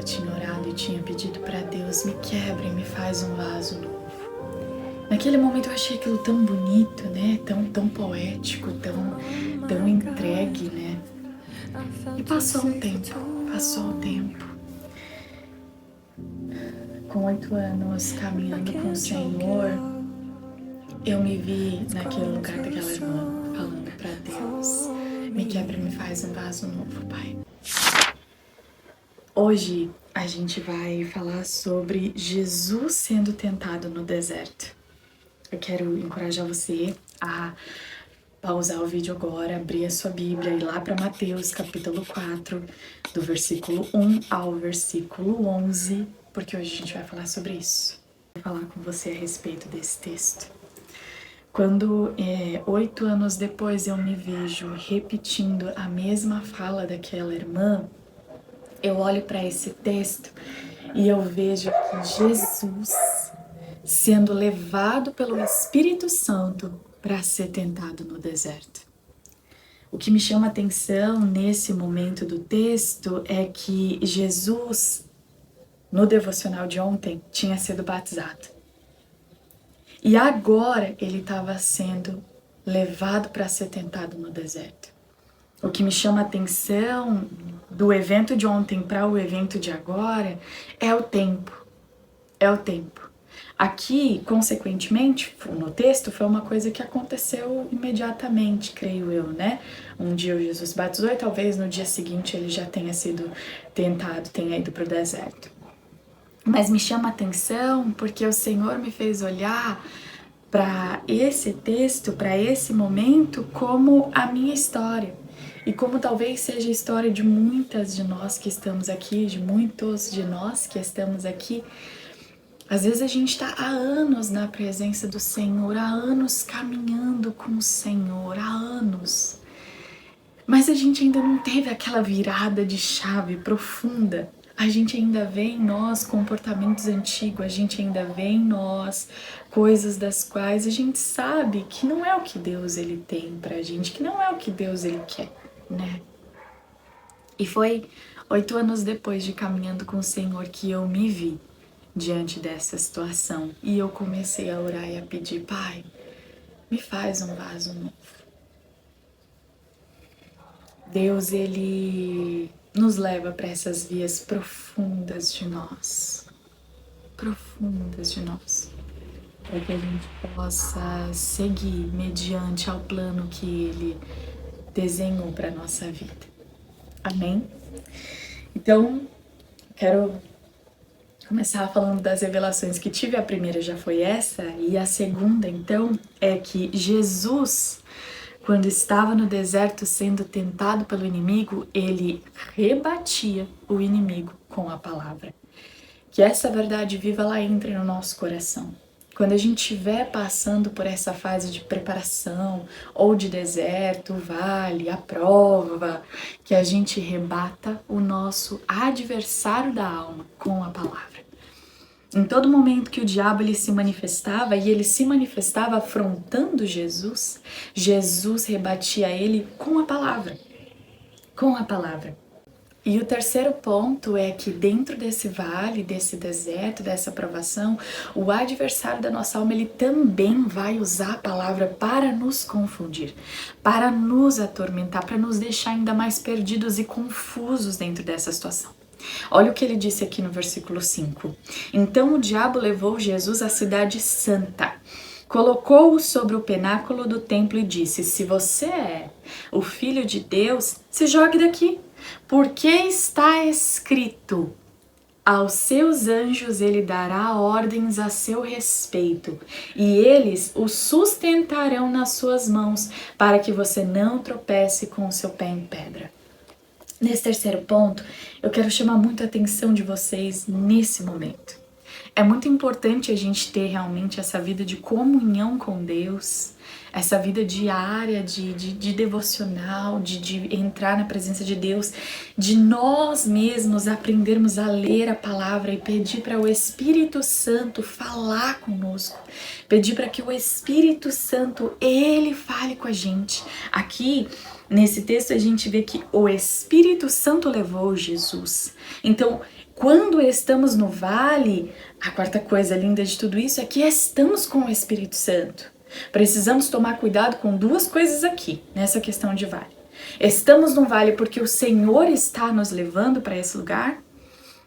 ela tinha orado e tinha pedido para Deus: me quebra e me faz um vaso novo. Naquele momento eu achei aquilo tão bonito, né? Tão poético, tão entregue, né? E passou o tempo. Com 8 anos caminhando com o Senhor, eu me vi naquele lugar daquela irmã, falando para Deus: me quebra e me faz um vaso novo, Pai. Hoje a gente vai falar sobre Jesus sendo tentado no deserto. Eu quero encorajar você a pausar o vídeo agora, abrir a sua Bíblia e ir lá para Mateus capítulo 4, do versículo 1 ao versículo 11, porque hoje a gente vai falar sobre isso. Vou falar com você a respeito desse texto. Quando 8 anos depois eu me vejo repetindo a mesma fala daquela irmã, eu olho para esse texto e eu vejo que Jesus sendo levado pelo Espírito Santo para ser tentado no deserto. O que me chama a atenção nesse momento do texto é que Jesus, no devocional de ontem, tinha sido batizado. E agora ele estava sendo levado para ser tentado no deserto. O que me chama a atenção do evento de ontem para o evento de agora é o tempo. Aqui, consequentemente, no texto, foi uma coisa que aconteceu imediatamente, creio eu, né? Um dia o Jesus batizou e talvez no dia seguinte ele já tenha sido tentado, tenha ido para o deserto. Mas me chama a atenção porque o Senhor me fez olhar para esse texto, para esse momento, como a minha história. E como talvez seja a história de muitas de nós que estamos aqui, de muitos de nós que estamos aqui. Às vezes a gente está há anos na presença do Senhor, há anos caminhando com o Senhor, há anos. Mas a gente ainda não teve aquela virada de chave profunda. A gente ainda vê em nós comportamentos antigos, a gente ainda vê em nós coisas das quais a gente sabe que não é o que Deus ele tem pra gente, que não é o que Deus ele quer, né? E foi 8 anos depois de caminhando com o Senhor que eu me vi diante dessa situação. E eu comecei a orar e a pedir: Pai, me faz um vaso novo. Deus, ele nos leva para essas vias profundas de nós. Para que a gente possa seguir mediante ao plano que ele desenhou para nossa vida. Amém? Então, quero começar falando das revelações que tive. A primeira já foi essa, e a segunda, então, é que Jesus, quando estava no deserto sendo tentado pelo inimigo, ele rebatia o inimigo com a palavra. Que essa verdade viva lá entre no nosso coração. Quando a gente estiver passando por essa fase de preparação, ou de deserto, vale, a prova, que a gente rebata o nosso adversário da alma com a palavra. Em todo momento que o diabo ele se manifestava, e ele se manifestava afrontando Jesus, Jesus rebatia ele com a palavra. Com a palavra. E o terceiro ponto é que dentro desse vale, desse deserto, dessa provação, o adversário da nossa alma, ele também vai usar a palavra para nos confundir, para nos atormentar, para nos deixar ainda mais perdidos e confusos dentro dessa situação. Olha o que ele disse aqui no versículo 5. Então o diabo levou Jesus à cidade santa, colocou-o sobre o pináculo do templo e disse: se você é o Filho de Deus, se jogue daqui. Porque está escrito: aos seus anjos ele dará ordens a seu respeito, e eles o sustentarão nas suas mãos, para que você não tropece com o seu pé em pedra. Nesse terceiro ponto, eu quero chamar muito a atenção de vocês nesse momento. É muito importante a gente ter realmente essa vida de comunhão com Deus, essa vida diária de devocional, de entrar na presença de Deus, de nós mesmos aprendermos a ler a palavra e pedir para o Espírito Santo falar conosco, pedir para que o Espírito Santo, ele fale com a gente. Aqui, nesse texto, a gente vê que o Espírito Santo levou Jesus. Então, Quando estamos no vale, a quarta coisa linda de tudo isso é que estamos com o Espírito Santo. Precisamos tomar cuidado com duas coisas aqui, nessa questão de vale. Estamos no vale porque o Senhor está nos levando para esse lugar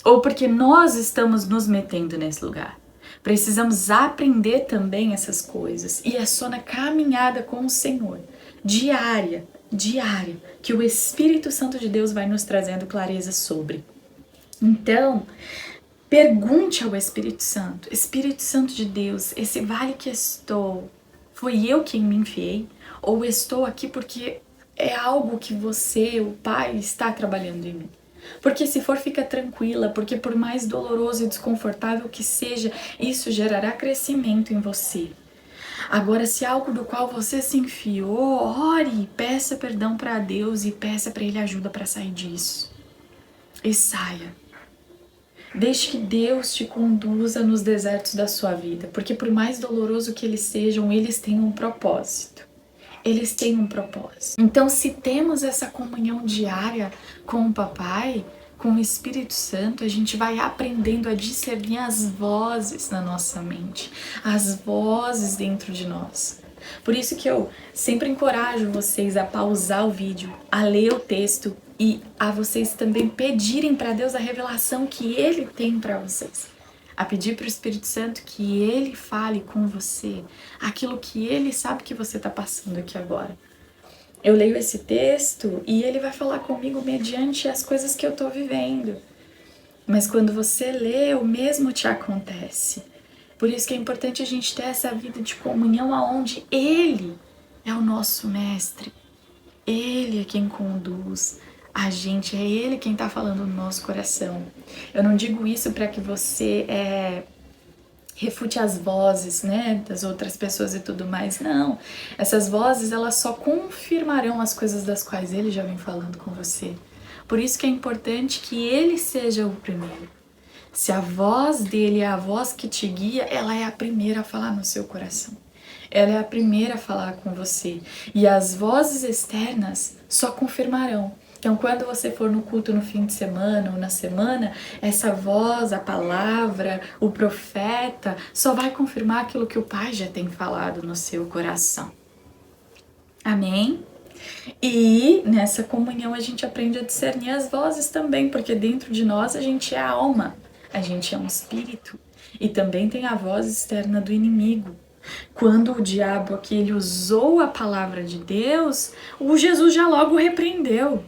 ou porque nós estamos nos metendo nesse lugar? Precisamos aprender também essas coisas e é só na caminhada com o Senhor, diária, que o Espírito Santo de Deus vai nos trazendo clareza sobre. Então, pergunte ao Espírito Santo de Deus, esse vale que estou, foi eu quem me enfiei? Ou estou aqui porque é algo que você, o Pai, está trabalhando em mim? Porque se for, fica tranquila, porque por mais doloroso e desconfortável que seja, isso gerará crescimento em você. Agora, se é algo do qual você se enfiou, ore, peça perdão para Deus e peça para Ele ajuda para sair disso. E saia. Deixe que Deus te conduza nos desertos da sua vida, porque por mais doloroso que eles sejam, eles têm um propósito. Eles têm um propósito. Então, se temos essa comunhão diária com o Papai, com o Espírito Santo, a gente vai aprendendo a discernir as vozes na nossa mente, as vozes dentro de nós. Por isso que eu sempre encorajo vocês a pausar o vídeo, a ler o texto e a vocês também pedirem para Deus a revelação que Ele tem para vocês. A pedir para o Espírito Santo que Ele fale com você aquilo que Ele sabe que você está passando aqui agora. Eu leio esse texto e Ele vai falar comigo mediante as coisas que eu estou vivendo. Mas quando você lê, o mesmo te acontece. Por isso que é importante a gente ter essa vida de comunhão onde Ele é o nosso mestre. Ele é quem conduz a gente, é Ele quem está falando no nosso coração. Eu não digo isso para que você refute as vozes, né, das outras pessoas e tudo mais. Não, essas vozes elas só confirmarão as coisas das quais Ele já vem falando com você. Por isso que é importante que Ele seja o primeiro. Se a voz dele é a voz que te guia, ela é a primeira a falar no seu coração. Ela é a primeira a falar com você. E as vozes externas só confirmarão. Então, quando você for no culto no fim de semana ou na semana, essa voz, a palavra, o profeta, só vai confirmar aquilo que o Pai já tem falado no seu coração. Amém? E nessa comunhão a gente aprende a discernir as vozes também, porque dentro de nós a gente é a alma. A gente é um espírito e também tem a voz externa do inimigo. Quando o diabo aqui ele usou a palavra de Deus, o Jesus já logo repreendeu.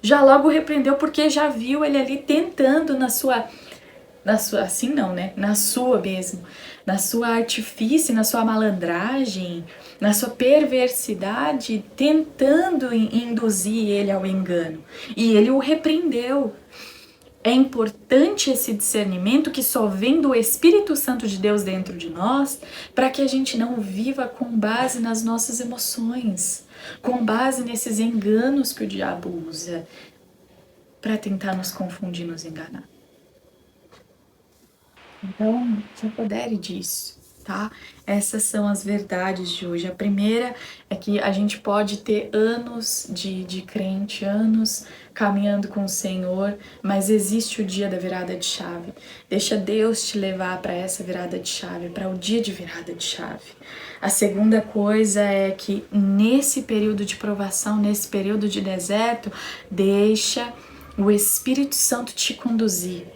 Já logo repreendeu porque já viu ele ali tentando na sua assim não, né? Na sua mesmo, na sua artifício, na sua malandragem, na sua perversidade, tentando induzir ele ao engano. E ele o repreendeu. É importante esse discernimento que só vem do Espírito Santo de Deus dentro de nós, para que a gente não viva com base nas nossas emoções, com base nesses enganos que o diabo usa para tentar nos confundir, nos enganar. Então, se apodere disso, tá? Essas são as verdades de hoje. A primeira é que a gente pode ter anos de crente, anos caminhando com o Senhor, mas existe o dia da virada de chave. Deixa Deus te levar para essa virada de chave, para o dia de virada de chave. A segunda coisa é que nesse período de provação, nesse período de deserto, deixa o Espírito Santo te conduzir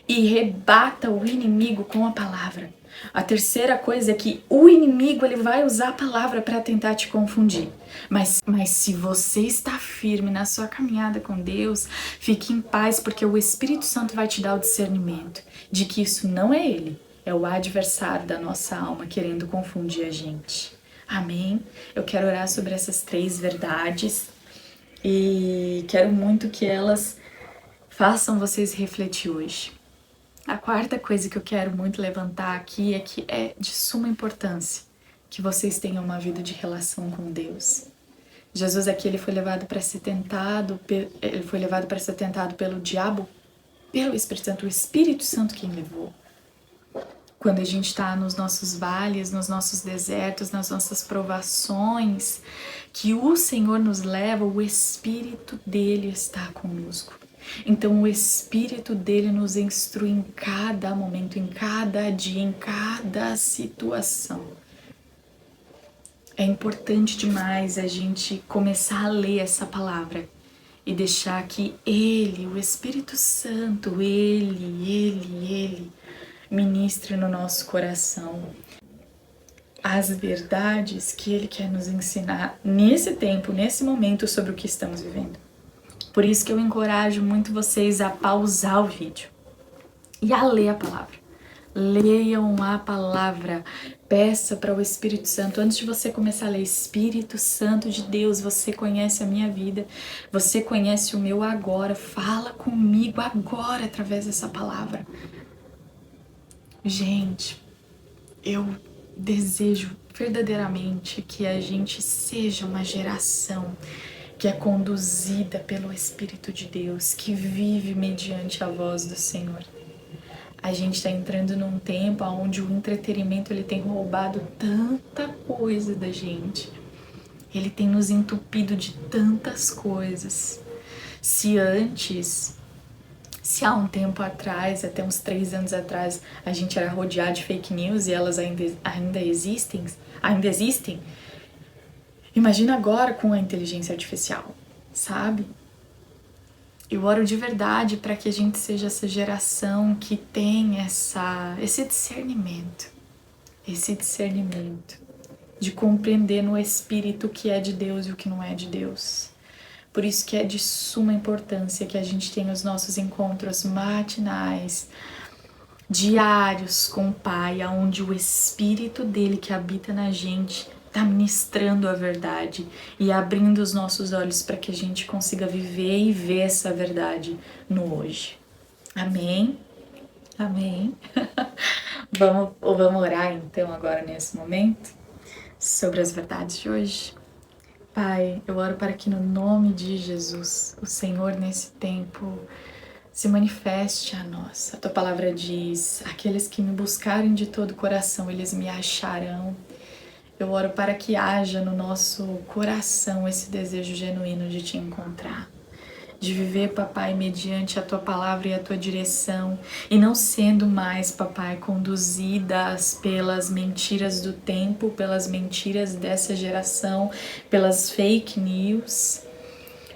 e rebata o inimigo com a palavra. A terceira coisa é que o inimigo ele vai usar a palavra para tentar te confundir. Mas se você está firme na sua caminhada com Deus, fique em paz, porque o Espírito Santo vai te dar o discernimento de que isso não é ele, é o adversário da nossa alma querendo confundir a gente. Amém? Eu quero orar sobre essas 3 verdades e quero muito que elas façam vocês refletir hoje. A quarta coisa que eu quero muito levantar aqui é que é de suma importância que vocês tenham uma vida de relação com Deus. Jesus aqui ele foi levado para ser tentado, pelo diabo, pelo Espírito Santo, o Espírito Santo quem levou. Quando a gente está nos nossos vales, nos nossos desertos, nas nossas provações, que o Senhor nos leva, o Espírito dele está conosco. Então o Espírito dele nos instrui em cada momento, em cada dia, em cada situação. É importante demais a gente começar a ler essa palavra e deixar que Ele, o Espírito Santo, Ele ministre no nosso coração as verdades que Ele quer nos ensinar nesse tempo, nesse momento, sobre o que estamos vivendo. Por isso que eu encorajo muito vocês a pausar o vídeo e a ler a palavra. Leiam a palavra, peça para o Espírito Santo, antes de você começar a ler, Espírito Santo de Deus, você conhece a minha vida, você conhece o meu agora, fala comigo agora através dessa palavra. Gente, eu desejo verdadeiramente que a gente seja uma geração que é conduzida pelo Espírito de Deus, que vive mediante a voz do Senhor. A gente está entrando num tempo onde o entretenimento ele tem roubado tanta coisa da gente. Ele tem nos entupido de tantas coisas. Se há um tempo atrás, até uns 3 anos atrás, a gente era rodeado de fake news e elas ainda existem, imagina agora com a inteligência artificial, sabe? Eu oro de verdade para que a gente seja essa geração que tem esse discernimento de compreender no Espírito o que é de Deus e o que não é de Deus. Por isso que é de suma importância que a gente tenha os nossos encontros matinais, diários com o Pai, onde o Espírito dele que habita na gente está ministrando a verdade e abrindo os nossos olhos para que a gente consiga viver e ver essa verdade no hoje. Amém? Amém? Vamos orar então agora nesse momento sobre as verdades de hoje? Pai, eu oro para que no nome de Jesus, o Senhor nesse tempo se manifeste a nós. A tua palavra diz, aqueles que me buscarem de todo o coração, eles me acharão. Eu oro para que haja no nosso coração esse desejo genuíno de te encontrar, de viver, papai, mediante a tua palavra e a tua direção, e não sendo mais, papai, conduzidas pelas mentiras do tempo, pelas mentiras dessa geração, pelas fake news,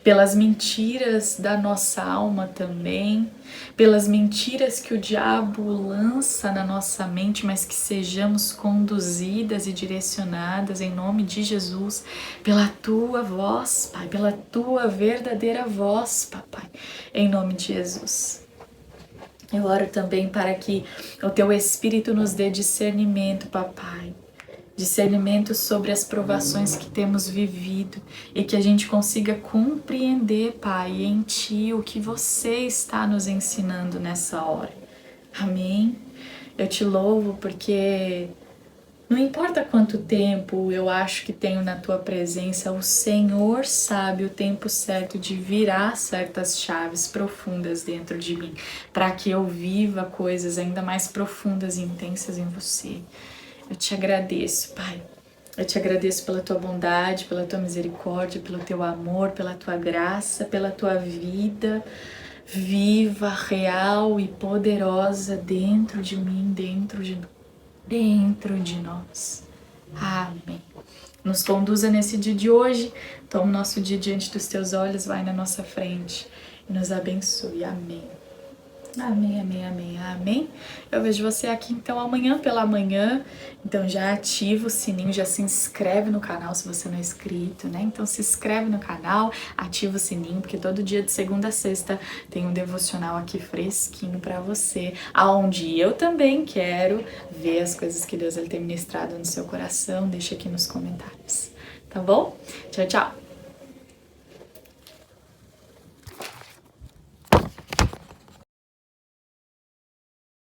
pelas mentiras da nossa alma também, pelas mentiras que o diabo lança na nossa mente, mas que sejamos conduzidas e direcionadas em nome de Jesus, pela tua voz, Pai, pela tua verdadeira voz, Papai, em nome de Jesus. Eu oro também para que o teu Espírito nos dê discernimento, Papai, discernimento sobre as provações que temos vivido e que a gente consiga compreender, Pai, em Ti o que Você está nos ensinando nessa hora. Amém? Eu te louvo porque não importa quanto tempo eu acho que tenho na Tua presença, o Senhor sabe o tempo certo de virar certas chaves profundas dentro de mim, para que eu viva coisas ainda mais profundas e intensas em Você. Eu te agradeço, Pai. Eu te agradeço pela tua bondade, pela tua misericórdia, pelo teu amor, pela tua graça, pela tua vida viva, real e poderosa dentro de mim, dentro de nós. Amém. Nos conduza nesse dia de hoje. Toma o nosso dia diante dos teus olhos, vai na nossa frente e nos abençoe. Amém. Amém, amém, amém, amém. Eu vejo você aqui então amanhã pela manhã. Então já ativa o sininho, já se inscreve no canal se você não é inscrito, né? Então se inscreve no canal, ativa o sininho, porque todo dia de segunda a sexta tem um devocional aqui fresquinho pra você, aonde eu também quero ver as coisas que Deus tem ministrado no seu coração. Deixa aqui nos comentários, tá bom? Tchau, tchau!